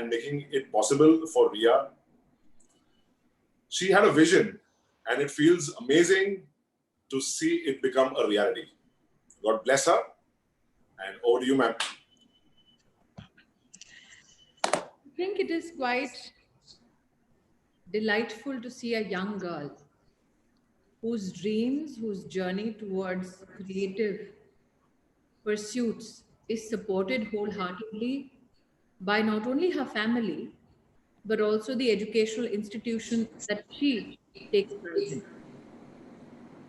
and making it possible for Riya. She had a vision, and it feels amazing to see it become a reality. God bless her, and over to you, ma'am. I think it is quite delightful to see a young girl whose dreams, whose journey towards creative pursuits is supported wholeheartedly by not only her family, but also the educational institution that she takes part in.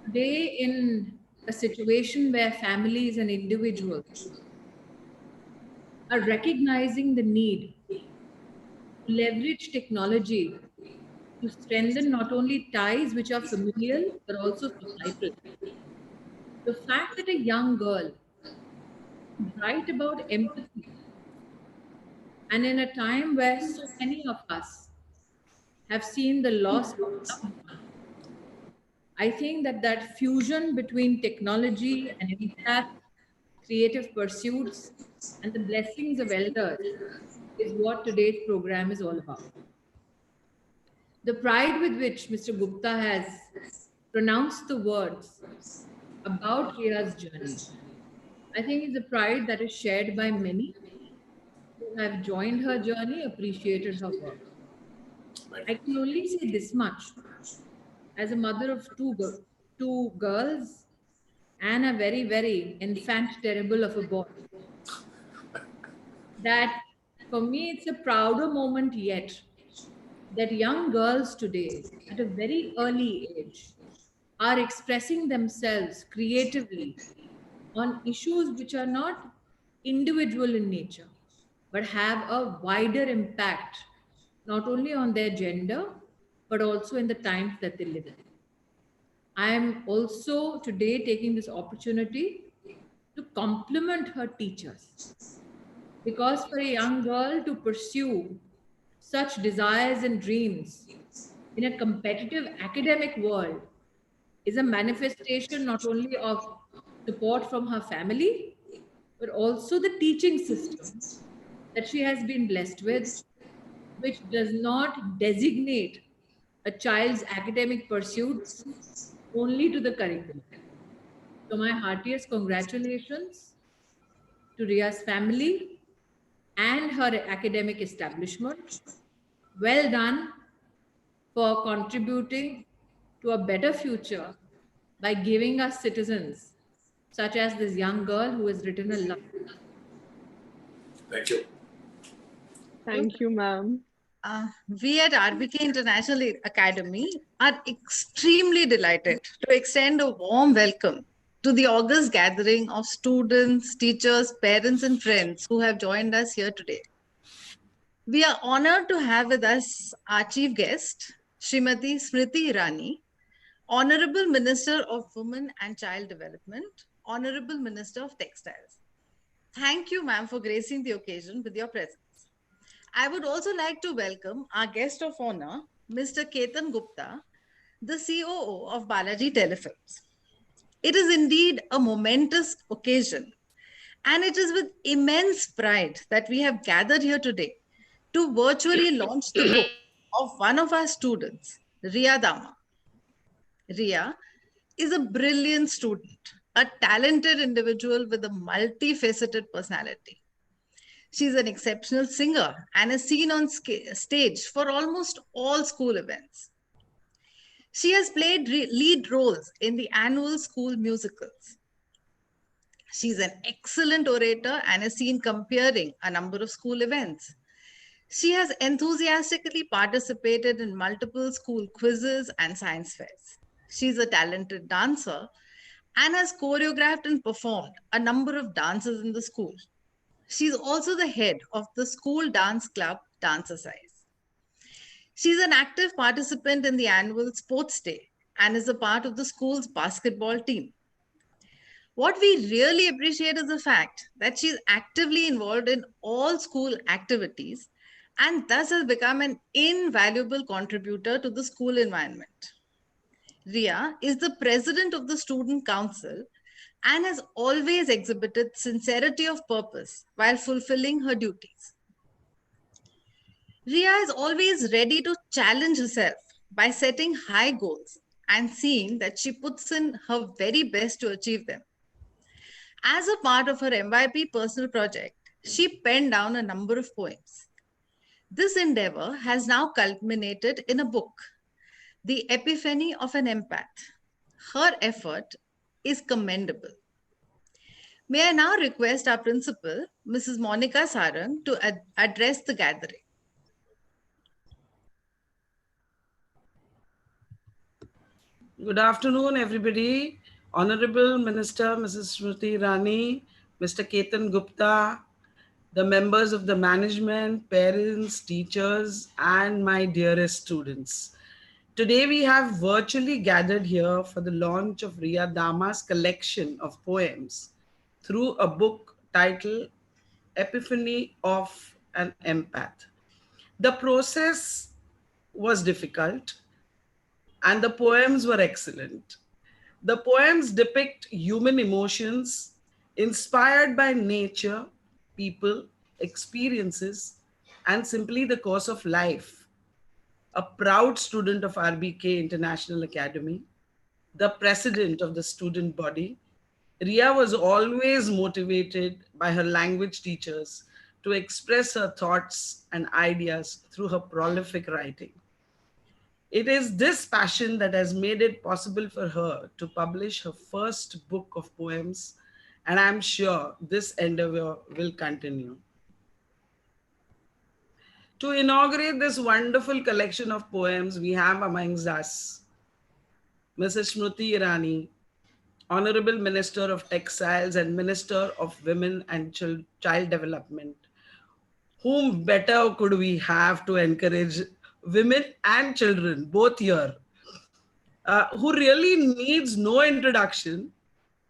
Today, in a situation where families and individuals are recognizing the need to leverage technology to strengthen not only ties which are familial, but also societal. The fact that a young girl write about empathy, and in a time where so many of us have seen the loss of loved ones, I think that that fusion between technology and empath, creative pursuits, and the blessings of elders is what today's program is all about. The pride with which Mr. Gupta has pronounced the words about Riya's journey, I think is a pride that is shared by many who have joined her journey, appreciated her work. I can only say this much. As a mother of two girls and a very, very infant terrible of a boy, that for me it's a prouder moment yet that young girls today at a very early age are expressing themselves creatively on issues which are not individual in nature but have a wider impact not only on their gender but also in the times that they live in. I am also today taking this opportunity to compliment her teachers, because for a young girl to pursue such desires and dreams in a competitive academic world is a manifestation not only of support from her family, but also the teaching system that she has been blessed with, which does not designate a child's academic pursuits only to the curriculum. So my heartiest congratulations to Riya's family and her academic establishment. Well done for contributing to a better future by giving us citizens such as this young girl who has written a love. Thank you. Thank you, ma'am. We at RBK International Academy are extremely delighted to extend a warm welcome to the august gathering of students, teachers, parents, and friends who have joined us here today. We are honored to have with us our chief guest, Srimati Smriti Irani, Honorable Minister of Women and Child Development, Honorable Minister of Textiles. Thank you, ma'am, for gracing the occasion with your presence. I would also like to welcome our guest of honor, Mr. Ketan Gupta, the COO of Balaji Telefilms. It is indeed a momentous occasion, and it is with immense pride that we have gathered here today to virtually launch the book of one of our students, Riya Dama. Riya is a brilliant student, a talented individual with a multifaceted personality. She's an exceptional singer and is seen on stage for almost all school events. She has played lead roles in the annual school musicals. She's an excellent orator and is seen comparing a number of school events. She has enthusiastically participated in multiple school quizzes and science fairs. She's a talented dancer and has choreographed and performed a number of dances in the school. She's also the head of the school dance club Dancercise. She's an active participant in the annual sports day and is a part of the school's basketball team. What we really appreciate is the fact that she's actively involved in all school activities and thus has become an invaluable contributor to the school environment. Riya is the president of the Student Council and has always exhibited sincerity of purpose while fulfilling her duties. Riya is always ready to challenge herself by setting high goals and seeing that she puts in her very best to achieve them. As a part of her MYP personal project, she penned down a number of poems. This endeavor has now culminated in a book, The Epiphany of an Empath. Her effort is commendable. May I now request our principal, Mrs. Monica Sarang, to address the gathering. Good afternoon, everybody. Honorable Minister Mrs. Smriti Irani, Mr. Ketan Gupta, the members of the management, parents, teachers, and my dearest students. Today we have virtually gathered here for the launch of Riya Dama's collection of poems through a book titled Epiphany of an Empath. The process was difficult and the poems were excellent. The poems depict human emotions inspired by nature, people, experiences, and simply the course of life. A proud student of RBK International Academy, the president of the student body, Riya was always motivated by her language teachers to express her thoughts and ideas through her prolific writing. It is this passion that has made it possible for her to publish her first book of poems, and I'm sure this endeavor will continue. To inaugurate this wonderful collection of poems, we have amongst us Mrs. Smriti Irani, Honorable Minister of Textiles and Minister of Women and Child Development. Whom better could we have to encourage women and children, both here, who really needs no introduction,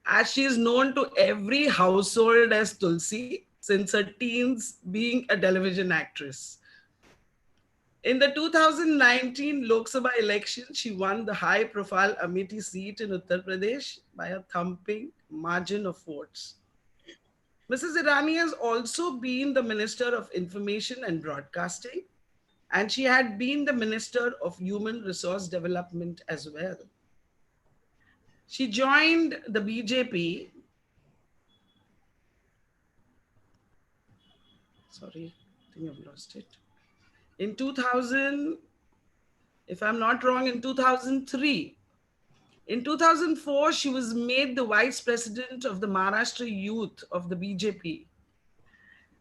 as she is known to every household as Tulsi since her teens being a television actress. In the 2019 Lok Sabha election, she won the high-profile Amethi seat in Uttar Pradesh by a thumping margin of votes. Mrs. Irani has also been the Minister of Information and Broadcasting, and she had been the Minister of Human Resource Development as well. She joined the BJP. Sorry, I think I've lost it. In 2000, if I'm not wrong, in 2003. In 2004, she was made the Vice President of the Maharashtra Youth of the BJP.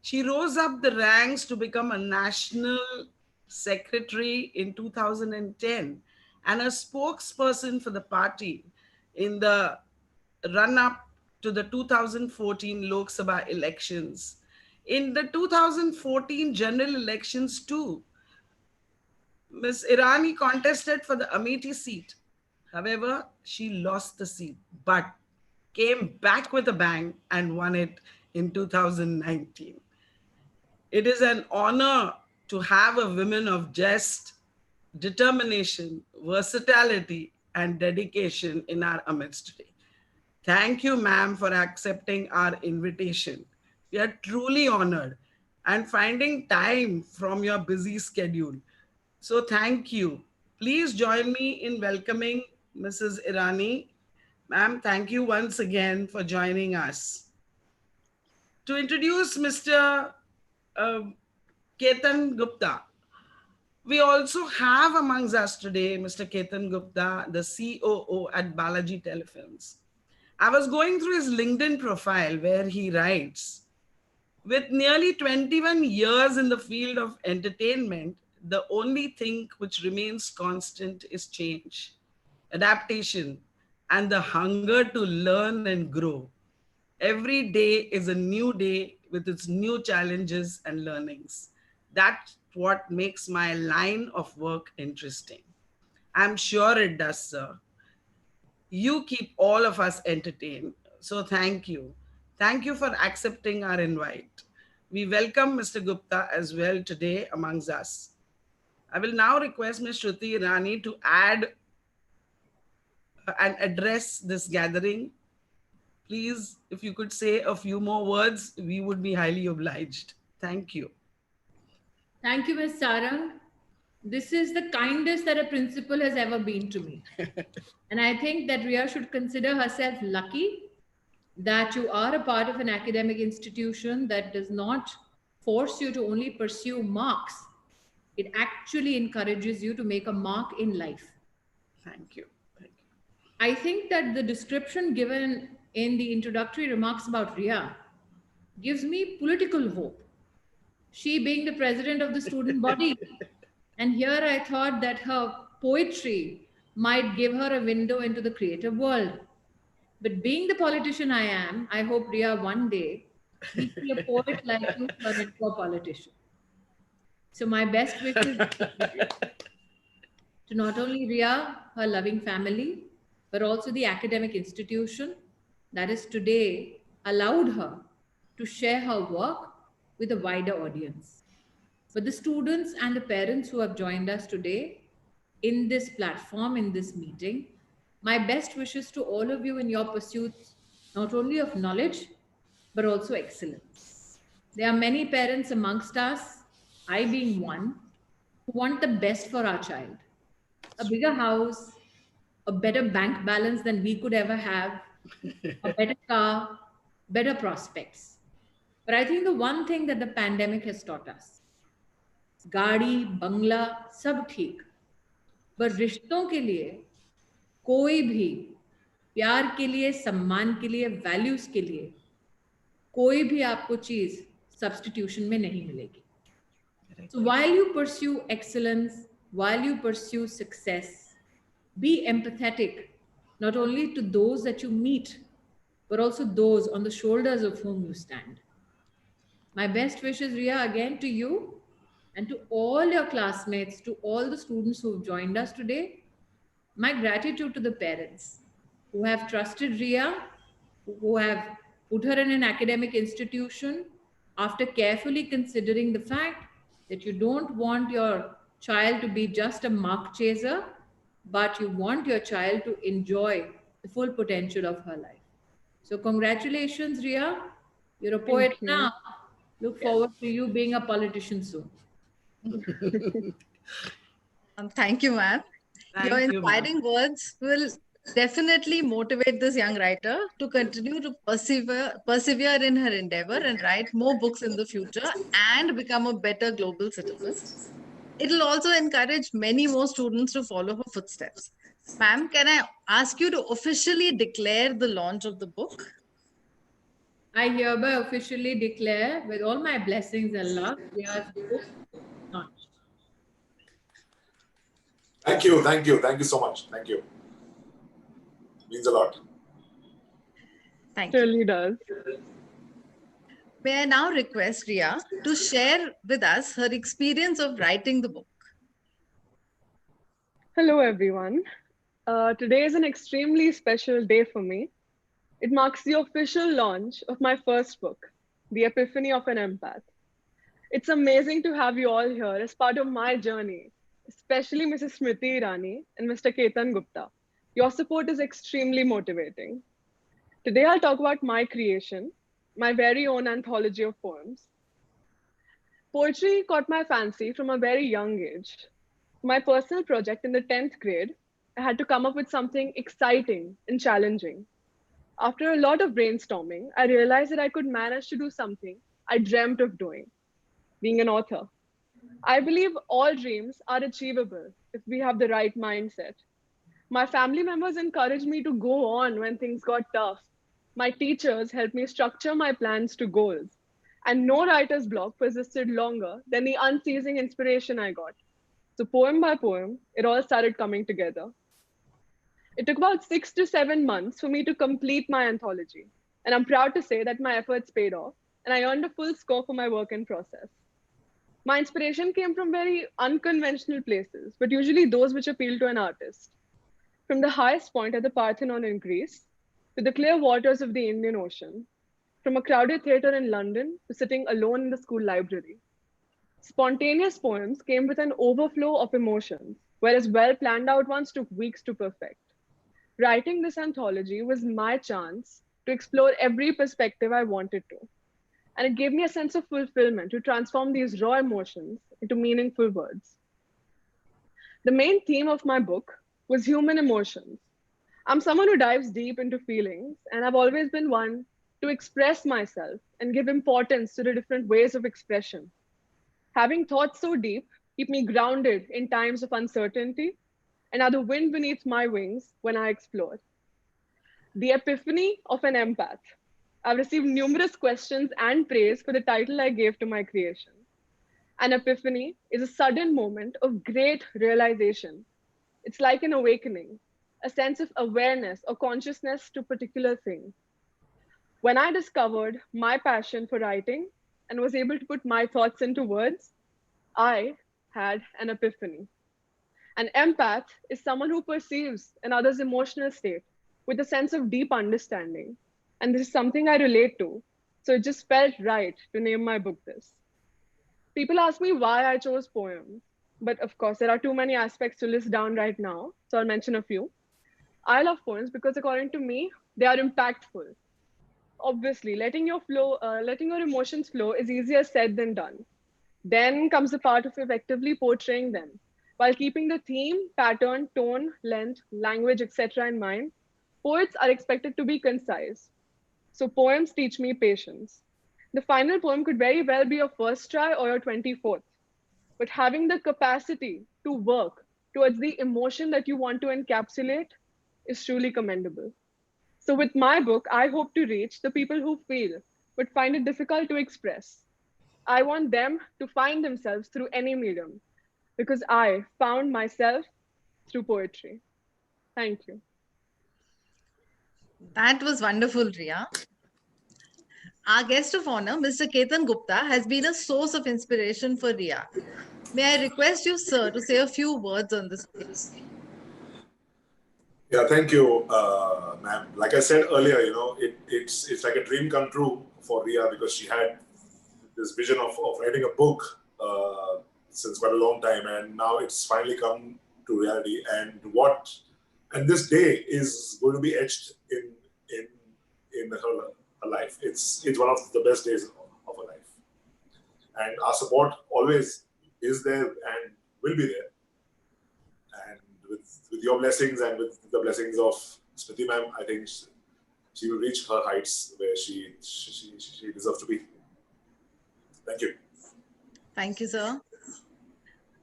She rose up the ranks to become a national secretary in 2010 and a spokesperson for the party in the run-up to the 2014 Lok Sabha elections. In the 2014 general elections too, Ms. Irani contested for the Amethi seat. However, she lost the seat, but came back with a bang and won it in 2019. It is an honor to have a woman of just determination, versatility, and dedication in our amidst today. Thank you, ma'am, for accepting our invitation. We are truly honored and finding time from your busy schedule. So thank you. Please join me in welcoming Mrs. Irani. Ma'am, thank you once again for joining us. To introduce Mr. Ketan Gupta, we also have amongst us today Mr. Ketan Gupta, the COO at Balaji Telefilms. I was going through his LinkedIn profile where he writes, with nearly 21 years in the field of entertainment, the only thing which remains constant is change, adaptation, and the hunger to learn and grow. Every day is a new day with its new challenges and learnings. That's what makes my line of work interesting. I'm sure it does, sir. You keep all of us entertained. So thank you. Thank you for accepting our invite. We welcome Mr. Gupta as well today amongst us. I will now request Ms. Smriti Irani to add and address this gathering. Please, if you could say a few more words, we would be highly obliged. Thank you. Thank you, Ms. Sarang. This is the kindest that a principal has ever been to me. And I think that Riya should consider herself lucky that you are a part of an academic institution that does not force you to only pursue marks. It actually encourages you to make a mark in life. Thank you. Thank you. I think that the description given in the introductory remarks about Riya gives me political hope. She being the president of the student body. And here I thought that her poetry might give her a window into the creative world. But being the politician I am, I hope Riya one day we see a poet like you turn into a politician. So my best wishes to not only Riya, her loving family, but also the academic institution that is today allowed her to share her work with a wider audience. For the students and the parents who have joined us today in this platform, in this meeting, my best wishes to all of you in your pursuits, not only of knowledge, but also excellence. There are many parents amongst us, I being one, who want the best for our child. A bigger house, a better bank balance than we could ever have, a better car, better prospects. But I think the one thing that the pandemic has taught us, गाड़ी बंगला सब ठीक, पर रिश्तों के लिए कोई भी प्यार के लिए, सम्मान के लिए, वैल्यूज के लिए कोई भी आपको चीज सब्स्टिट्यूशन में नहीं मिलेगी. So while you pursue excellence, while you pursue success, be empathetic not only to those that you meet, but also those on the shoulders of whom you stand. My best wishes, Riya, again to you and to all your classmates, to all the students who have joined us today. My gratitude to the parents who have trusted Riya, who have put her in an academic institution after carefully considering the fact that you don't want your child to be just a mark chaser, but you want your child to enjoy the full potential of her life. So congratulations, Riya. You're a poet you. now. Look forward to you being a politician soon. Thank you, ma'am. Your Thank you, ma'am. inspiring words will definitely motivate this young writer to continue to persevere in her endeavor and write more books in the future and become a better global citizen. It will also encourage many more students to follow her footsteps. Ma'am, can I ask you to officially declare the launch of the book? I hereby officially declare, with all my blessings and love, Riya's book launched. Thank you. Thank you. Thank you so much. Thank you. Means a lot. Thank you. Really does. May I now request Riya to share with us her experience of writing the book? Hello, everyone. Today is an extremely special day for me. It marks the official launch of my first book, The Epiphany of an Empath. It's amazing to have you all here as part of my journey, especially Mrs. Smriti Irani and Mr. Ketan Gupta. Your support is extremely motivating. Today, I'll talk about my creation, my very own anthology of poems. Poetry caught my fancy from a very young age. For my personal project in the 10th grade, I had to come up with something exciting and challenging. After a lot of brainstorming, I realized that I could manage to do something I dreamt of doing, being an author. I believe all dreams are achievable if we have the right mindset. My family members encouraged me to go on when things got tough. My teachers helped me structure my plans to goals. And no writer's block persisted longer than the unceasing inspiration I got. So poem by poem, it all started coming together. It took about 6 to 7 months for me to complete my anthology. And I'm proud to say that my efforts paid off and I earned a full score for my work in process. My inspiration came from very unconventional places, but usually those which appeal to an artist. From the highest point at the Parthenon in Greece to the clear waters of the Indian Ocean, from a crowded theater in London to sitting alone in the school library. Spontaneous poems came with an overflow of emotions, whereas well-planned out ones took weeks to perfect. Writing this anthology was my chance to explore every perspective I wanted to. And it gave me a sense of fulfillment to transform these raw emotions into meaningful words. The main theme of my book was human emotions. I'm someone who dives deep into feelings, and I've always been one to express myself and give importance to the different ways of expression. Having thoughts so deep keep me grounded in times of uncertainty and are the wind beneath my wings when I explore. The Epiphany of an Empath. I've received numerous questions and praise for the title I gave to my creation. An epiphany is a sudden moment of great realization. It's like an awakening, a sense of awareness or consciousness to a particular thing. When I discovered my passion for writing and was able to put my thoughts into words, I had an epiphany. An empath is someone who perceives another's emotional state with a sense of deep understanding. And this is something I relate to. So it just felt right to name my book this. People ask me why I chose poems, but of course, there are too many aspects to list down right now. So I'll mention a few. I love poems because according to me, they are impactful. Obviously, letting your emotions flow is easier said than done. Then comes the part of effectively portraying them. While keeping the theme, pattern, tone, length, language, etc. in mind, poets are expected to be concise. So poems teach me patience. The final poem could very well be your first try or your 24th, but having the capacity to work towards the emotion that you want to encapsulate is truly commendable. So with my book, I hope to reach the people who feel but find it difficult to express. I want them to find themselves through any medium because I found myself through poetry. Thank you. That was wonderful, Riya. Our guest of honor, Mr. Ketan Gupta, has been a source of inspiration for Riya. May I request you, sir, to say a few words on this, please? Yeah, thank you, ma'am. Like I said earlier, it's like a dream come true for Riya because she had this vision of writing a book since quite a long time, and now it's finally come to reality. And this day is going to be etched in her life. It's one of the best days of her life, and our support always is there and will be there. And with your blessings and with the blessings of Smriti ma'am, I think she will reach her heights where she deserves to be. Thank you. Thank you, sir.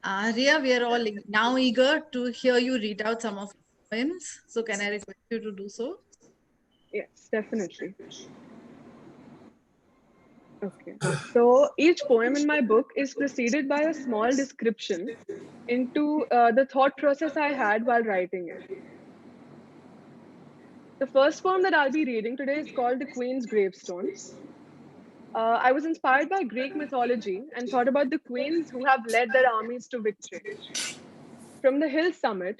Riya, we are all now eager to hear you read out some of your poems. So can I request you to do so? Yes, definitely. Okay. So each poem in my book is preceded by a small description into the thought process I had while writing it. The first poem that I'll be reading today is called The Queen's Gravestone. I was inspired by Greek mythology and thought about the queens who have led their armies to victory. From the hill summit,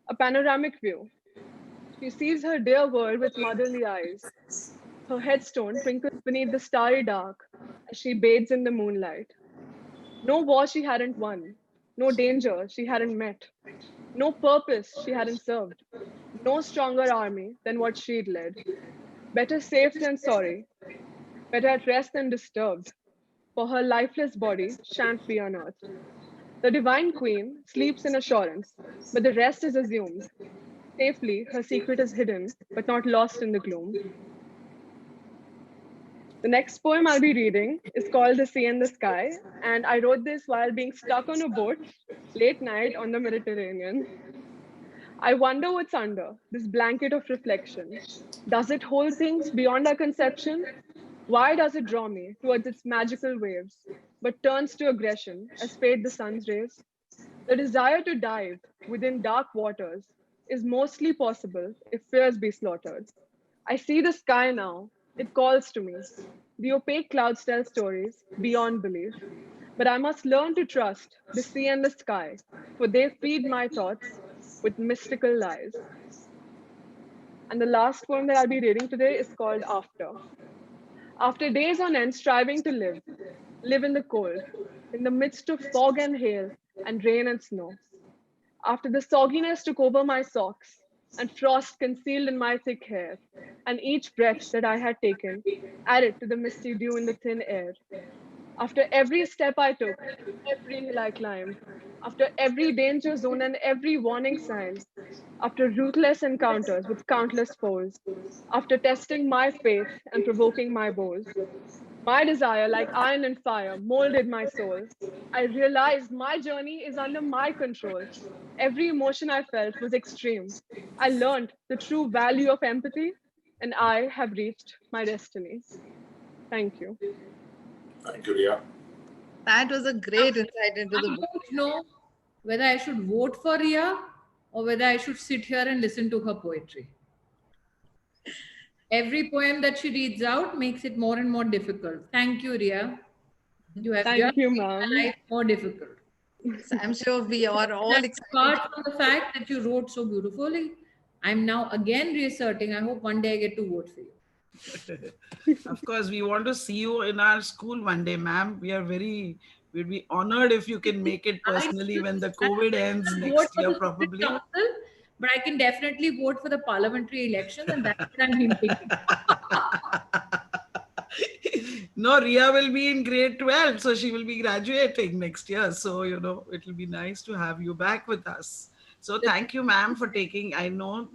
a panoramic view, she sees her dear world with motherly eyes. Her headstone twinkles beneath the starry dark as she bathes in the moonlight. No war she hadn't won, no danger she hadn't met, no purpose she hadn't served, no stronger army than what she'd led. Better safe than sorry, better at rest than disturbed, for her lifeless body shan't be unearthed. The divine queen sleeps in assurance, but the rest is assumed. Safely, her secret is hidden, but not lost in the gloom. The next poem I'll be reading is called The Sea and the Sky, and I wrote this while being stuck on a boat late night on the Mediterranean. I wonder what's under this blanket of reflection. Does it hold things beyond our conception? Why does it draw me towards its magical waves, but turns to aggression as fade the sun's rays? The desire to dive within dark waters is mostly possible if fears be slaughtered. I see the sky now. It calls to me. The opaque clouds tell stories beyond belief. But I must learn to trust the sea and the sky, for they feed my thoughts with mystical lies. And the last poem that I'll be reading today is called After. After days on end striving to live in the cold, in the midst of fog and hail and rain and snow. After the sogginess took over my socks, and frost concealed in my thick hair, and each breath that I had taken added to the misty dew in the thin air. After every step I took, every hill I climbed, after every danger zone and every warning sign, after ruthless encounters with countless foes, after testing my faith and provoking my bows, my desire, like iron and fire, molded my soul. I realized my journey is under my control. Every emotion I felt was extreme. I learned the true value of empathy, and I have reached my destiny. Thank you. Thank you, Riya. That was a great insight into I the book. don't know whether I should vote for Riya or whether I should sit here and listen to her poetry. Every poem that she reads out makes it more and more difficult. Thank you, Riya. You have Thank just you, made my ma'am. life more difficult. So I'm sure we are all And excited. apart from the fact that you wrote so beautifully, I'm now again reasserting. I hope one day I get to vote for you. Of course, we want to see you in our school one day, ma'am. We'd be honored if you can make it personally when the COVID ends I vote next for year, the student probably. council, but I can definitely vote for the parliamentary elections, and that's what I'm hinting. No, Riya will be in grade 12, so she will be graduating next year. So, it'll be nice to have you back with us. So, thank you, ma'am, for taking. I know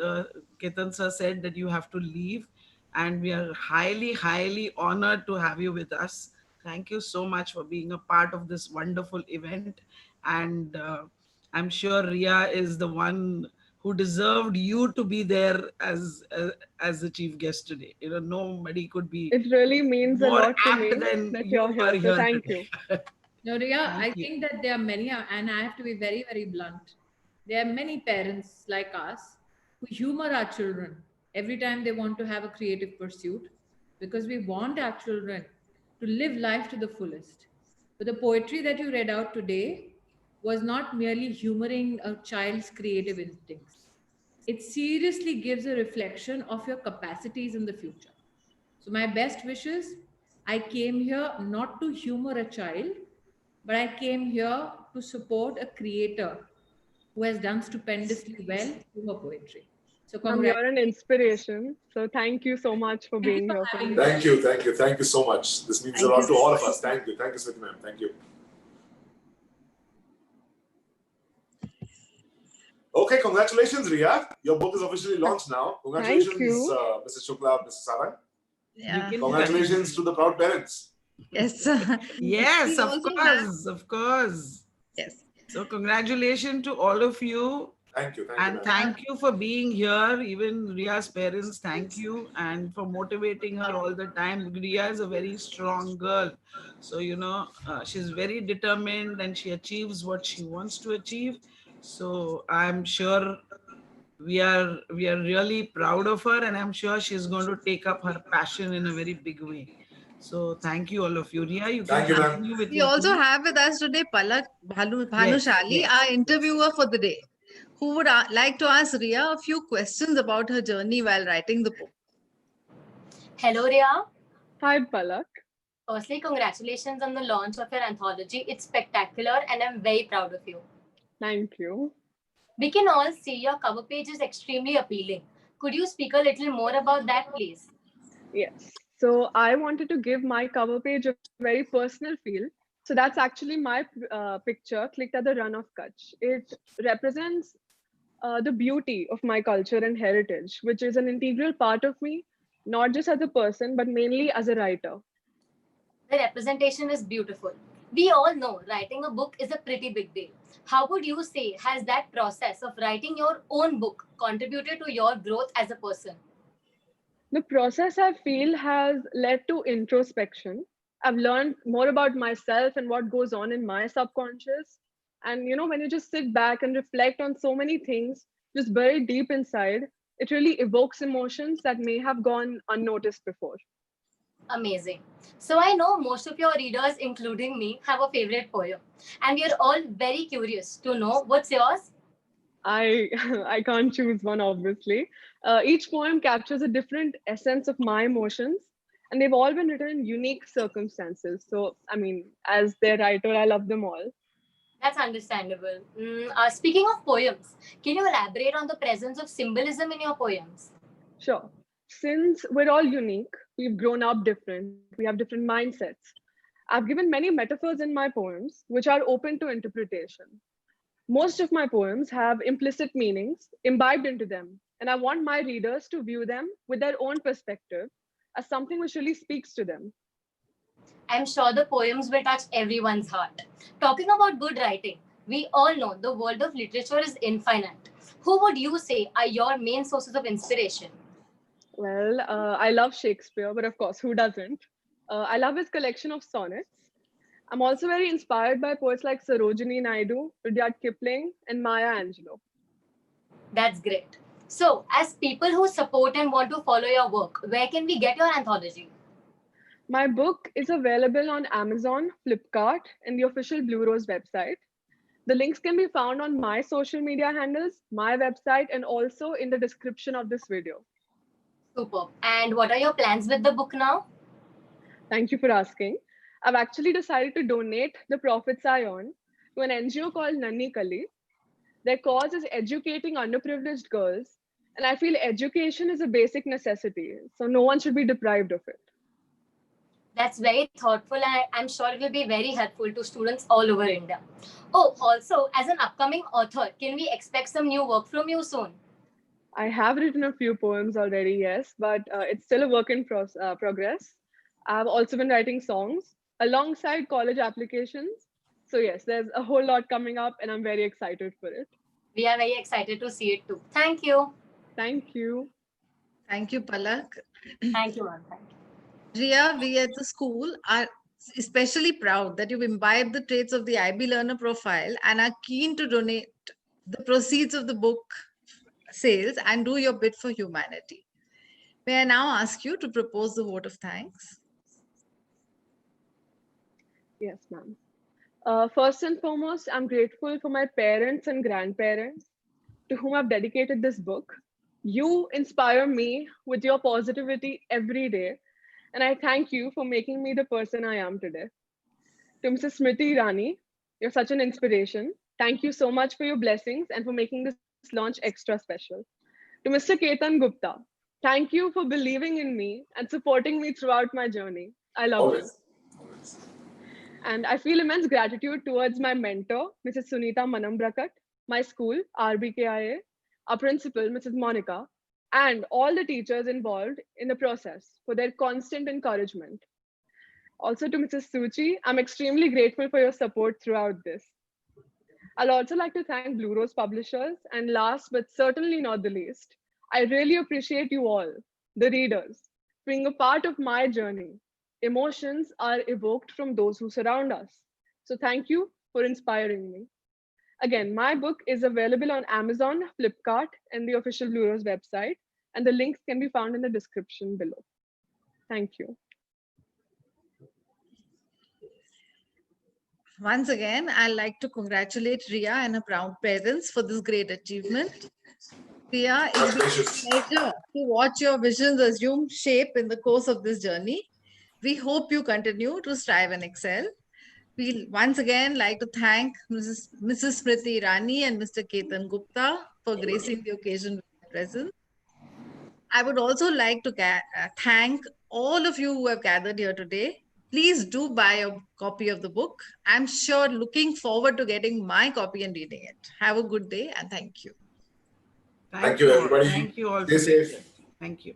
Ketan sir said that you have to leave, and we are highly, highly honored to have you with us. Thank you so much for being a part of this wonderful event. And I'm sure Riya is the one who deserved you to be there as the chief guest today. Nobody could be It really means a more lot to apt me than that you you're were here. So here thank today. you. No, Riya, I Thank you. think that there are many, and I have to be very, very blunt. There are many parents like us who humor our children every time they want to have a creative pursuit because we want our children to live life to the fullest. But the poetry that you read out today was not merely humoring a child's creative instincts, it seriously gives a reflection of your capacities in the future. So, my best wishes, I came here not to humor a child, but I came here to support a creator who has done stupendously well through her poetry. So, You're an congratulations. inspiration. So thank you so much for Thank you being for here for having me. me. Thank you so much. This means a Thank lot you to so all much. of us. Thank you, Smriti ma'am. Thank you. Okay, congratulations, Riya. Your book is officially launched now. Congratulations, Thank you. Mrs. Shukla, Mrs. Sarang. Yeah. Congratulations to the proud parents. Yes. Yes, We of also have- course, of course. Yes. So congratulations to all of you. Thank you, And ma'am. thank you for being here. Even Riya's parents, thank you. And for motivating her all the time. Riya is a very strong girl. So, she's very determined and she achieves what she wants to achieve. So I'm sure we are really proud of her, and I'm sure she's going to take up her passion in a very big way. So thank you all of you. Riya, you can Thank you, ma'am. continue with We your also piece. have with us today Palak Bhanushali, yes. our interviewer for the day, who would like to ask Riya a few questions about her journey while writing the book. Hello, Riya. Hi, Palak. Firstly, congratulations on the launch of your anthology. It's spectacular and I'm very proud of you. Thank you. We can all see your cover page is extremely appealing. Could you speak a little more about that, please? Yes. So I wanted to give my cover page a very personal feel. So that's actually my picture clicked at the run of Kutch. It represents the beauty of my culture and heritage, which is an integral part of me, not just as a person, but mainly as a writer. The representation is beautiful. We all know writing a book is a pretty big deal. How would you say has that process of writing your own book contributed to your growth as a person? The process I feel has led to introspection. I've learned more about myself and what goes on in my subconscious. And when you just sit back and reflect on so many things, just buried deep inside, it really evokes emotions that may have gone unnoticed before. Amazing. So I know most of your readers, including me, have a favorite poem. And we are all very curious to know what's yours. I I can't choose one, obviously. Each poem captures a different essence of my emotions, and they've all been written in unique circumstances. So, I mean, as their writer, I love them all. That's understandable. Speaking of poems, can you elaborate on the presence of symbolism in your poems? Sure. Since we're all unique, we've grown up different, we have different mindsets. I've given many metaphors in my poems, which are open to interpretation. Most of my poems have implicit meanings imbibed into them, and I want my readers to view them with their own perspective as something which really speaks to them. I'm sure the poems will touch everyone's heart. Talking about good writing, we all know the world of literature is infinite. Who would you say are your main sources of inspiration? Well, I love Shakespeare, but of course, who doesn't? I love his collection of sonnets. I'm also very inspired by poets like Sarojini Naidu, Rudyard Kipling, and Maya Angelou. That's great. So, as people who support and want to follow your work, where can we get your anthology? My book is available on Amazon, Flipkart, and the official BlueRose website. The links can be found on my social media handles, my website, and also in the description of this video. Superb. And what are your plans with the book now? Thank you for asking. I've actually decided to donate the profits I earn to an NGO called Nanni Kali. Their cause is educating underprivileged girls, and I feel education is a basic necessity, so no one should be deprived of it. That's very thoughtful, and I'm sure it will be very helpful to students all over India. Oh, also, as an upcoming author, can we expect some new work from you soon? I have written a few poems already, yes, but it's still a work in progress. I've also been writing songs alongside college applications. So yes, there's a whole lot coming up and I'm very excited for it. We are very excited to see it too. Thank you. Thank you. Thank you, Palak. Thank you, ma'am. Thank you. Riya, we at the school are especially proud that you've imbibed the traits of the IB learner profile and are keen to donate the proceeds of the book sales and do your bit for humanity. May I now ask you to propose the vote of thanks? Yes, ma'am. First and foremost, I'm grateful for my parents and grandparents to whom I've dedicated this book. You inspire me with your positivity every day, and I thank you for making me the person I am today. To Mrs. Smriti Irani, you're such an inspiration. Thank you so much for your blessings and for making this launch extra special. To Mr. Ketan Gupta, thank you for believing in me and supporting me throughout my journey. I love you. And I feel immense gratitude towards my mentor, Mrs. Sunita Manambrakat, my school, RBKIA, our principal, Mrs. Monica, and all the teachers involved in the process for their constant encouragement. Also to Mrs. Suchi, I'm extremely grateful for your support throughout this. I'll also like to thank BlueRose publishers, and last but certainly not the least, I really appreciate you all, the readers, being a part of my journey. Emotions are evoked from those who surround us. So thank you for inspiring me. Again, my book is available on Amazon, Flipkart, and the official BlueRose website, and the links can be found in the description below. Thank you. Once again, I'd like to congratulate Riya and her proud parents for this great achievement. Riya, it's been a pleasure to watch your visions assume shape in the course of this journey. We hope you continue to strive and excel. We'll once again like to thank Mrs. Smriti Irani and Mr. Ketan Gupta for gracing the occasion with their presence. I would also like to thank all of you who have gathered here today. Please do buy a copy of the book. I'm sure looking forward to getting my copy and reading it. Have a good day and thank you. Thank you, everybody. Thank you all. Stay safe. Thank you.